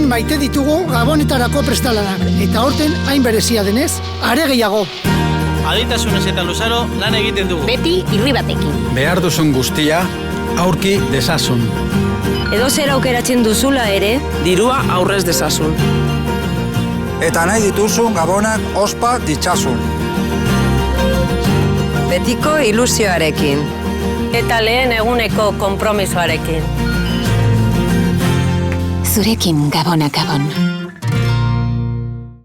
maite ditugu gabonetarako prestalanak, eta horten hain berezia denez, are gehiago. Aditasunez eta luzaro lan egiten dugu. Beti irri batekin. Behar duzun guztia, aurki dezasun. Edo zer aukeratzen duzula ere, dirua aurrez dezasun. Eta nahi dituzun gabonak ospa ditzasun. betiko ilusioarekin. Eta lehen eguneko konpromisoarekin. Zurekin Gabonak Gabon.